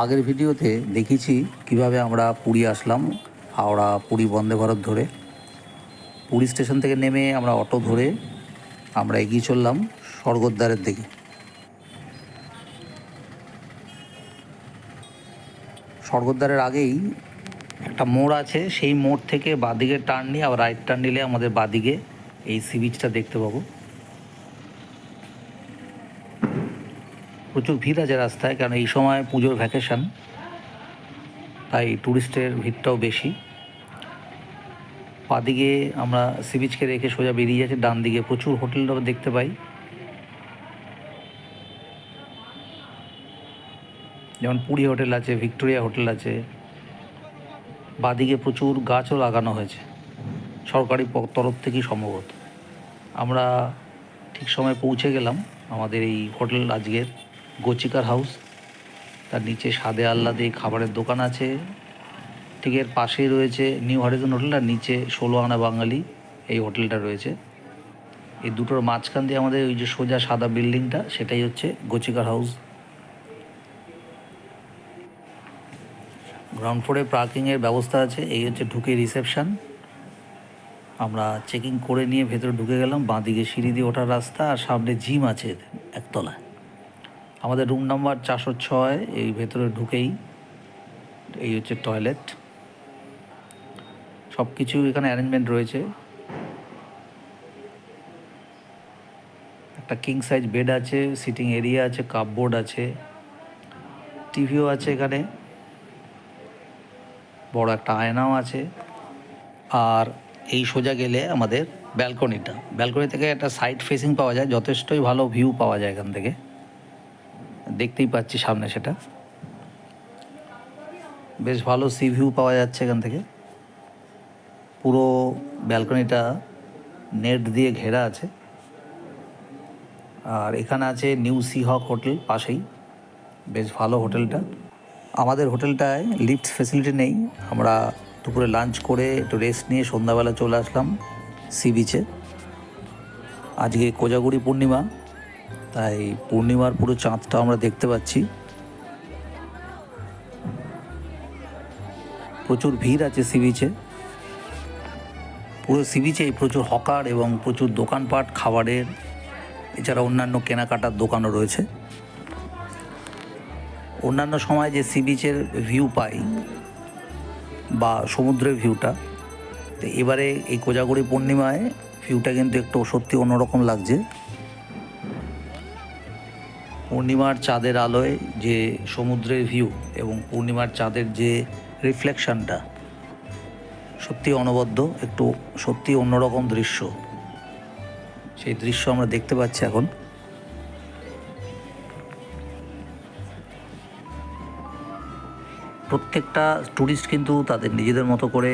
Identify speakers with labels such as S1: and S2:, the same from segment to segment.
S1: আগের ভিডিওতে দেখিয়েছি কিভাবে আমরা পুরী আসলাম, হাওড়া পুরী বন্দে ভারত ধরে। পুরী স্টেশন থেকে নেমে আমরা অটো ধরে আমরা এগিয়ে চললাম স্বর্গদ্বারের দিকে। স্বর্গদ্বারের আগেই একটা মোড় আছে, সেই মোড় থেকে বাঁদিকে টার্ন নিয়ে আবার রাইট টার্ন নিলে আমাদের বাঁদিকে এই সি বিচটা দেখতে পাবো। প্রচুর ভিড় আছে রাস্তায়, কারণ এই সময় পুজোর ভ্যাকেশন, তাই ট্যুরিস্টের ভিড়টাও বেশি। বাঁদিকে আমরা সি বিচকে রেখে সোজা বেরিয়ে যাচ্ছি, ডান দিকে প্রচুর হোটেল দেখতে পাই, যেমন পুরী হোটেল আছে, ভিক্টোরিয়া হোটেল আছে। বাঁদিকে প্রচুর গাছও লাগানো হয়েছে সরকারি তরফ থেকেই সম্ভবত। আমরা ঠিক সময় পৌঁছে গেলাম আমাদের এই হোটেল আজকের গোচিকার হাউস। তার নিচে স্বাদে আহ্লাদে খাবারের দোকান আছে, ঠিক এর পাশেই রয়েছে নিউ হরিজন হোটেল, আর নিচে 16 আনা বাঙালি এই হোটেলটা রয়েছে। এই দুটোর মাঝখান দিয়ে আমাদের ওই যে সোজা সাদা বিল্ডিংটা, সেটাই হচ্ছে গোচিকার হাউস। গ্রাউন্ড ফ্লোরে পার্কিংয়ের ব্যবস্থা আছে। এই হচ্ছে ঢুকে রিসেপশান। আমরা চেকিং করে নিয়ে ভেতরে ঢুকে গেলাম। বাঁদিকে সিঁড়ি দিয়ে ওঠার রাস্তা, আর সামনে জিম আছে একতলায়। আমাদের রুম নাম্বার 406। এই ভেতরে ঢুকেই এই হচ্ছে টয়লেট। সব কিছু এখানে অ্যারেঞ্জমেন্ট রয়েছে। একটা কিং সাইজ বেড আছে, সিটিং এরিয়া আছে, কাপবোর্ড আছে, টিভিও আছে এখানে, বড় একটা আয়নাও আছে। আর এই সোজা গেলে আমাদের ব্যালকনি থেকে একটা সাইড ফেসিং পাওয়া যায়, যথেষ্টই ভালো ভিউ পাওয়া যায় এখান থেকে। দেখতেই পাচ্ছি সামনে, সেটা বেশ ভালো সি ভিউ পাওয়া যাচ্ছে এখান থেকে। পুরো ব্যালকনিটা নেট দিয়ে ঘেরা আছে। আর এখানে আছে নিউ সি হক হোটেল পাশেই, বেশ ভালো হোটেলটা। আমাদের হোটেলটায় লিফট ফেসিলিটি নেই। আমরা দুপুরে লাঞ্চ করে একটু রেস্ট নিয়ে সন্ধ্যাবেলা চলে আসলাম সি বিচে। আজকে কোজাগরি পূর্ণিমা, তাই পূর্ণিমার পুরো চাঁদটা আমরা দেখতে পাচ্ছি। প্রচুর ভিড় আছে সি বিচে। পুরো সি বিচে প্রচুর হকার এবং প্রচুর দোকানপাট খাবারের, এছাড়া অন্যান্য কেনাকাটার দোকানও রয়েছে। অন্যান্য সময় যে সি বিচের ভিউ পাই বা সমুদ্রের ভিউটা, তো এবারে এই কোজাগরি পূর্ণিমায় ভিউটা কিন্তু একটু সত্যি অন্যরকম লাগছে। পূর্ণিমার চাঁদের আলোয় যে সমুদ্রের ভিউ এবং পূর্ণিমার চাঁদের যে রিফ্লেকশানটা সত্যি অনবদ্য, একটু সত্যি অন্যরকম দৃশ্য। সেই দৃশ্য আমরা দেখতে পাচ্ছি এখন। প্রত্যেকটা ট্যুরিস্ট কিন্তু তাদের নিজেদের মতো করে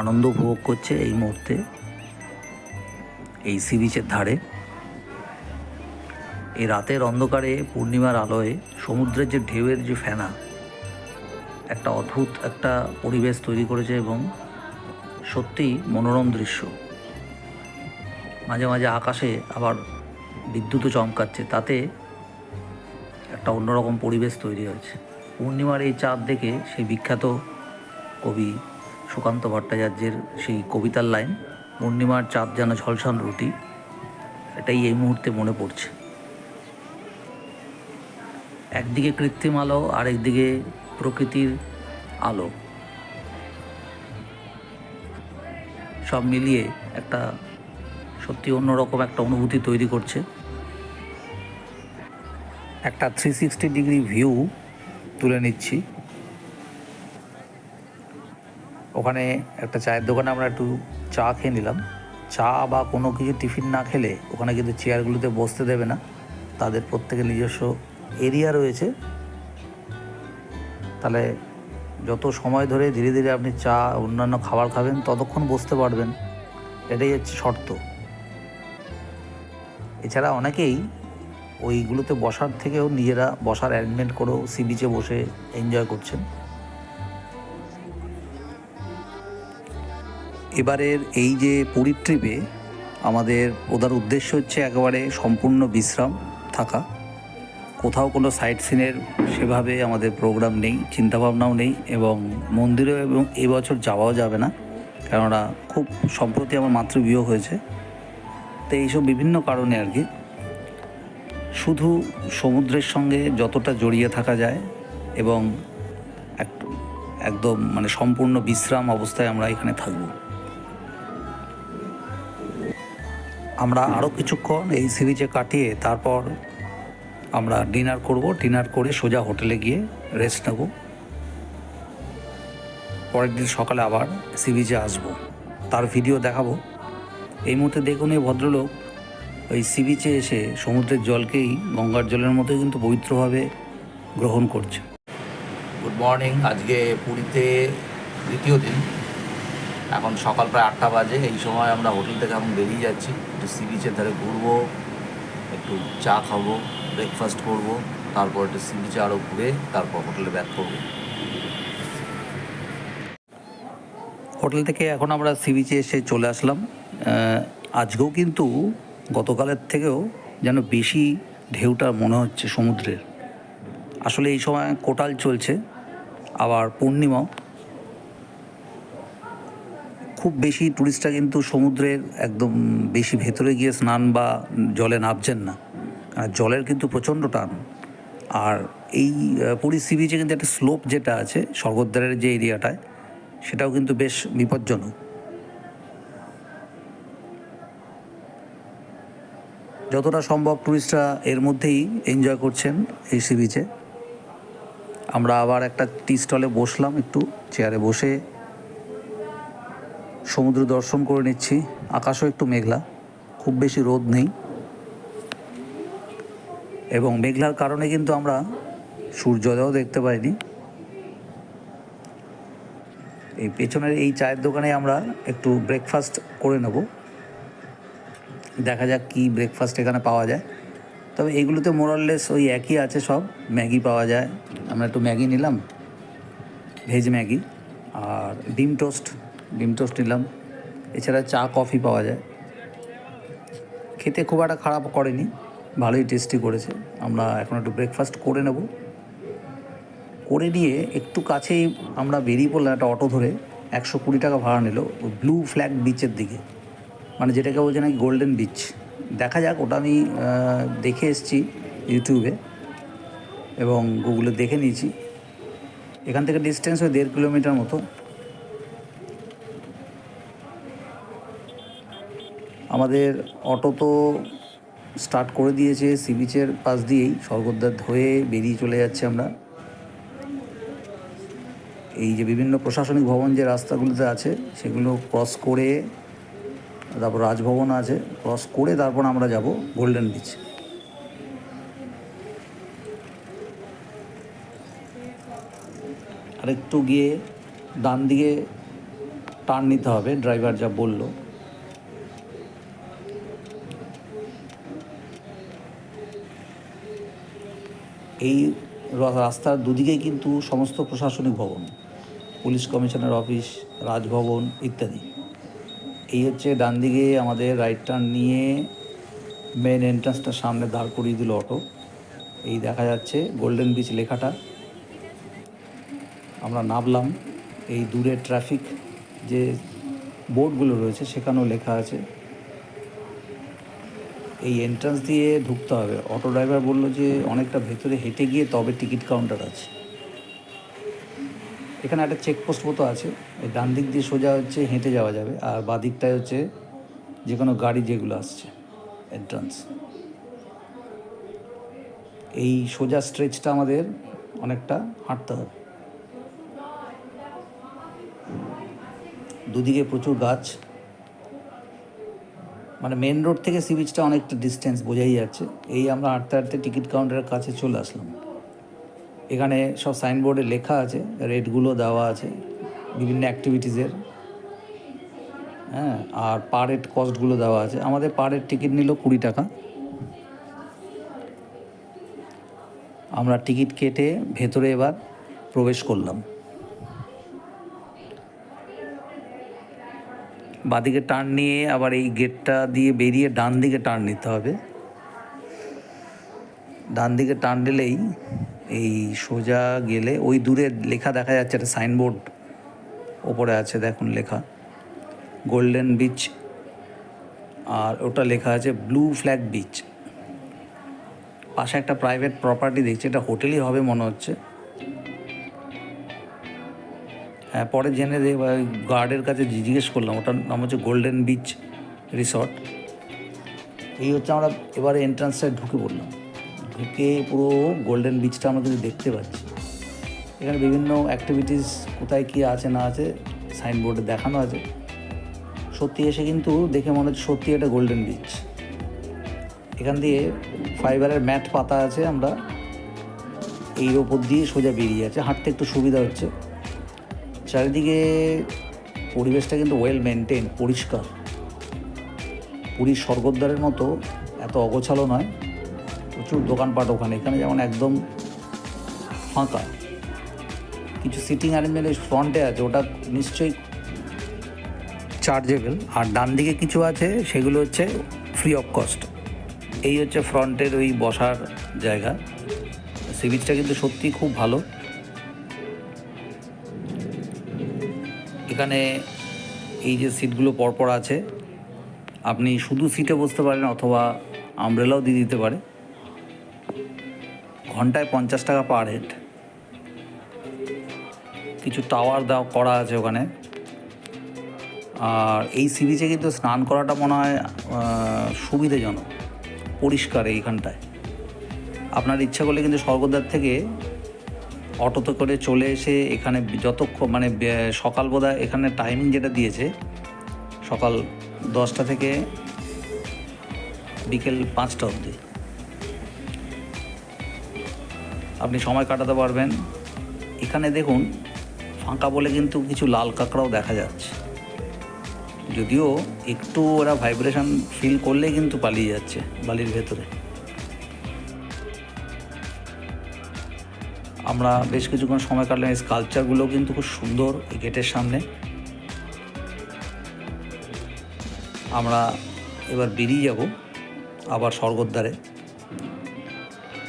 S1: আনন্দ উপভোগ করছে এই মুহূর্তে এই সি বিচের ধারে। এই রাতের অন্ধকারে পূর্ণিমার আলোয় সমুদ্রের যে ঢেউয়ের যে ফেনা, একটা অদ্ভুত একটা পরিবেশ তৈরি করেছে এবং সত্যিই মনোরম দৃশ্য। মাঝে মাঝে আকাশে আবার বিদ্যুৎও চমকাচ্ছে, তাতে একটা অন্যরকম পরিবেশ তৈরি হয়েছে। পূর্ণিমার এই চাঁদ দেখে সেই বিখ্যাত কবি সুকান্ত ভট্টাচার্যের সেই কবিতার লাইন, পূর্ণিমার চাঁদ যেন ঝলসান রুটি, এটাই এই মুহূর্তে মনে পড়ছে। একদিকে কৃত্রিম আলো, আরেকদিকে প্রকৃতির আলো, সব মিলিয়ে একটা সত্যি অন্যরকম একটা অনুভূতি তৈরি করছে। একটা 360 ডিগ্রি ভিউ তুলে নিচ্ছি। ওখানে একটা চায়ের দোকানে আমরা একটু চা খেয়ে নিলাম। চা বা কোনো কিছু টিফিন না খেলে ওখানে কিন্তু চেয়ারগুলোতে বসতে দেবে না, তাদের প্রত্যেকের নিজস্ব এরিয়া রয়েছে। তাহলে যত সময় ধরে ধীরে ধীরে আপনি চা অন্যান্য খাবার খাবেন ততক্ষণ বসতে পারবেন, এটাই হচ্ছে শর্ত। এছাড়া অনেকেই ওইগুলোতে বসার থেকেও নিজেরা বসার অ্যারেঞ্জমেন্ট করেও সি বিচে বসে এনজয় করছেন। এবারের এই যে পুরীর ট্রিপে আমাদের প্রধান উদ্দেশ্য হচ্ছে একেবারে সম্পূর্ণ বিশ্রাম থাকা। কোথাও কোনো সাইট সিনের সেভাবে আমাদের প্রোগ্রাম নেই, চিন্তাভাবনাও নেই, এবং মন্দিরেও এবং এবছর যাওয়াও যাবে না, কেননা খুব সম্প্রতি আমার মাতৃবিয়োগ হয়েছে। তো এইসব বিভিন্ন কারণে আর কি শুধু সমুদ্রের সঙ্গে যতটা জড়িয়ে থাকা যায় এবং একদম মানে সম্পূর্ণ বিশ্রাম অবস্থায় আমরা এখানে থাকব। আমরা আরও কিছুক্ষণ এই সি বিচে কাটিয়ে তারপর আমরা ডিনার করব। ডিনার করে সোজা হোটেলে গিয়ে রেস্ট নেব। পরের দিন সকালে আবার সি বিচে আসবো, তার ভিডিও দেখাবো। এই মুহূর্তে দেখুন এই ভদ্রলোক ওই সি বিচে এসে সমুদ্রের জলকেই গঙ্গার জলের মতো কিন্তু পবিত্রভাবে গ্রহণ করছে।
S2: Good morning. আজকে পুরীতে দ্বিতীয় দিন। এখন সকাল প্রায় 8টা বাজে। এই সময় আমরা হোটেল থেকে এখন বেরিয়ে যাচ্ছি, একটু সি বিচের ধারে ঘুরবো, একটু চা খাবো, ব্রেকফাস্ট করবো, তারপর একটু সি বিচে আরও ঘুরে তারপর হোটেলে ব্যাক করবো।
S1: হোটেল থেকে এখন আমরা সি বিচে এসে চলে আসলাম। আজকেও কিন্তু গতকালের থেকেও যেন বেশি ঢেউটা মনে হচ্ছে সমুদ্রের। আসলে এই সময় কোটাল চলছে, আবার পূর্ণিমাও। খুব বেশি টুরিস্টরা কিন্তু সমুদ্রের একদম বেশি ভেতরে গিয়ে স্নান বা জলে নামছেন না, কারণ জলের কিন্তু প্রচণ্ড টান। আর এই পুরী সি বিচে কিন্তু একটা স্লোপ যেটা আছে স্বর্গদ্বারের যে এরিয়াটায়, সেটাও কিন্তু বেশ বিপজ্জনক। যতটা সম্ভব টুরিস্টরা এর মধ্যেই এনজয় করছেন এই সি বিচে। আমরা আবার একটা টি স্টলে বসলাম, একটু চেয়ারে বসে সমুদ্র দর্শন করে নিচ্ছি। আকাশও একটু মেঘলা, খুব বেশি রোদ নেই, এবং মেঘলার কারণে কিন্তু আমরা সূর্যোদয়ও দেখতে পাইনি। এই পেছনের এই চায়ের দোকানে আমরা একটু ব্রেকফাস্ট করে নেব, দেখা যাক কি ব্রেকফাস্ট এখানে পাওয়া যায়। তবে এগুলোতে মোরাললেস ওই একই আছে সব। ম্যাগি পাওয়া যায়, আমরা একটু ম্যাগি নিলাম, ভেজ ম্যাগি, আর ডিম টোস্ট নিলাম। এছাড়া চা কফি পাওয়া যায়। খেতে খুব একটা খারাপ করেনি, ভালোই টেস্টি করেছে। আমরা এখন একটু ব্রেকফাস্ট করে নেব, করে নিয়ে একটু কাছেই আমরা বেরিয়ে পড়লাম একটা অটো ধরে। 120 টাকা ভাড়া নিল ব্লু ফ্ল্যাগ বিচের দিকে, মানে যেটাকে বলছে নাকি গোল্ডেন বিচ। দেখা যাক, ওটা আমি দেখে এসেছি ইউটিউবে এবং গুগলে দেখে নিয়েছি। এখান থেকে ডিস্টেন্স ওই 1.5 কিলোমিটার মতো। আমাদের অটো তো স্টার্ট করে দিয়েছে সি বিচের পাশ দিয়েই, স্বর্গদ্বার হয়ে বেরিয়ে চলে যাচ্ছে আমরা। এই যে বিভিন্ন প্রশাসনিক ভবন যে রাস্তাগুলোতে আছে সেগুলো ক্রস করে, তারপর রাজভবন আছে, ক্রস করে তারপর আমরা যাব গোল্ডেন বিচ। আর একটু গিয়ে ডান দিকে টার্ন নিতে হবে, ড্রাইভার যা বলল। এই রাস্তার দুদিকেই কিন্তু সমস্ত প্রশাসনিক ভবন, পুলিশ কমিশনার অফিস, রাজভবন ইত্যাদি। এই হচ্ছে ডান দিকে আমাদের রাইট টার্ন নিয়ে মেন এন্ট্রান্সটার সামনে দাঁড় করিয়ে দিল অটো। এই দেখা যাচ্ছে গোল্ডেন বিচ লেখাটা। আমরা নামলাম। এই দূরে ট্রাফিক যে বোর্ডগুলো রয়েছে সেখানেও লেখা আছে। এই এন্ট্রান্স দিয়ে ঢুকতে হবে। অটো ড্রাইভার বললো যে অনেকটা ভেতরে হেঁটে গিয়ে তবে টিকিট কাউন্টার আছে। এখানে একটা চেকপোস্ট মতো আছে। এই ডান দিক দিয়ে সোজা হচ্ছে হেঁটে যাওয়া যাবে, আর বাঁ দিকটায় হচ্ছে যে কোনো গাড়ি যেগুলো আসছে এন্ট্রান্স। এই সোজা স্ট্রেচটা আমাদের অনেকটা হাঁটতে হবে। দুদিকে প্রচুর গাছ, মানে মেন রোড থেকে সি বিচটা অনেকটা ডিস্টেন্স বোঝাই যাচ্ছে। এই আমরা হাঁটতে হাঁটতে টিকিট কাউন্টারের কাছে চলে আসলাম। এখানে সব সাইনবোর্ডে লেখা আছে, রেটগুলো দেওয়া আছে বিভিন্ন অ্যাক্টিভিটিসের, হ্যাঁ, আর পার হেড কস্টগুলো দেওয়া আছে। আমাদের পার হেড টিকিট নিল 20 টাকা। আমরা টিকিট কেটে ভেতরে এবার প্রবেশ করলাম। বাঁদিকে টার্ন নিয়ে আবার এই গেটটা দিয়ে বেরিয়ে ডান দিকে টার্ন নিতে হবে। ডান দিকে টান দিলেই এই সোজা গেলে ওই দূরে লেখা দেখা যাচ্ছে, একটা সাইনবোর্ড ওপরে আছে দেখুন লেখা গোল্ডেন বিচ, আর ওটা লেখা আছে ব্লু ফ্ল্যাগ বিচ। পাশে একটা প্রাইভেট প্রপার্টি দেখছি, এটা হোটেলই হবে মনে হচ্ছে। হ্যাঁ, পরে জেনে গার্ডের কাছে জিজ্ঞেস করলাম, ওটার নাম হচ্ছে গোল্ডেন বিচ রিসর্ট। এই হচ্ছে আমরা এবারে এন্ট্রান্সটায় ঢুকে পড়লাম। ঢুকে পুরো গোল্ডেন বিচটা আমরা কিন্তু দেখতে পাচ্ছি। এখানে বিভিন্ন অ্যাক্টিভিটিস কোথায় কী আছে না আছে সাইনবোর্ডে দেখানো আছে। সত্যি এসে কিন্তু দেখে মনে হচ্ছে সত্যি এটা গোল্ডেন বিচ। এখান দিয়ে ফাইবারের ম্যাট পাতা আছে, আমরা এই ওপর দিয়ে সোজা বেরিয়ে যাচ্ছে, হাঁটতে একটু সুবিধা হচ্ছে। চারিদিকে পরিবেশটা কিন্তু ওয়েল মেনটেন, পরিষ্কার। পুরীর স্বর্গদ্বারের মতো এত অগোছালো নয়, প্রচুর দোকানপাট ওখানে। এখানে যেমন একদম ফাঁকা, কিছু সিটিং অ্যারেঞ্জমেন্ট ফ্রন্টে আছে, ওটা নিশ্চয়ই চার্জেবল। আর ডান দিকে কিছু আছে, সেগুলো হচ্ছে ফ্রি অফ কস্ট। এই হচ্ছে ফ্রন্টের ওই বসার জায়গা। সি বিচটা কিন্তু সত্যিই খুব ভালো। এখানে এই যে সিটগুলো পরপর আছে, আপনি শুধু সিটে বসতে পারেন অথবা আমব্রেলাও দিয়ে দিতে পারে। ঘন্টায় 50 টাকা পার হেড। কিছু টাওয়ার করা আছে ওখানে। আর এই সি বিচে কিন্তু স্নান করাটা মনে হয় সুবিধাজনক, পরিষ্কার এইখানটায়। আপনার ইচ্ছা করলে কিন্তু স্বর্গদ্বার থেকে অটোতে করে চলে এসে এখানে যতক্ষণ মানে সকাল বোধহয় এখানে টাইমিং যেটা দিয়েছে সকাল 10টা থেকে বিকেল 5টা অবধি আপনি সময় কাটাতে পারবেন। এখানে দেখুন ফাঁকা বলে কিন্তু কিছু লাল কাঁকড়াও দেখা যাচ্ছে, যদিও একটু ওরা ভাইব্রেশন ফিল করলেই কিন্তু পালিয়ে যাচ্ছে বালির ভেতরে। আমরা বেশ কিছুক্ষণ সময় কাটলাম। এই স্কাল্পচারগুলো কিন্তু খুব সুন্দর এই গেটের সামনে। আমরা এবার বেরিয়ে যাব আবার স্বর্গদ্বারে।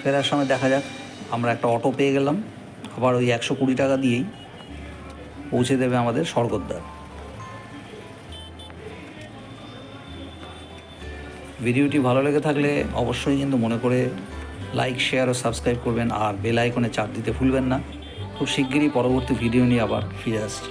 S1: ফেরার সময় দেখা যাক। আমরা একটা অটো পেয়ে গেলাম, আবার ওই 120 টাকা দিয়েই পৌঁছে দেবে আমাদের স্বর্গদ্বার। ভিডিওটি ভালো লেগে থাকলে অবশ্যই কিন্তু মনে করে লাইক, শেয়ার ও সাবস্ক্রাইব করবেন, আর বেল আইকনে চাপ দিতে ভুলবেন না। খুব শিগগিরই পরবর্তী ভিডিও নিয়ে আবার ফিরে আসছি।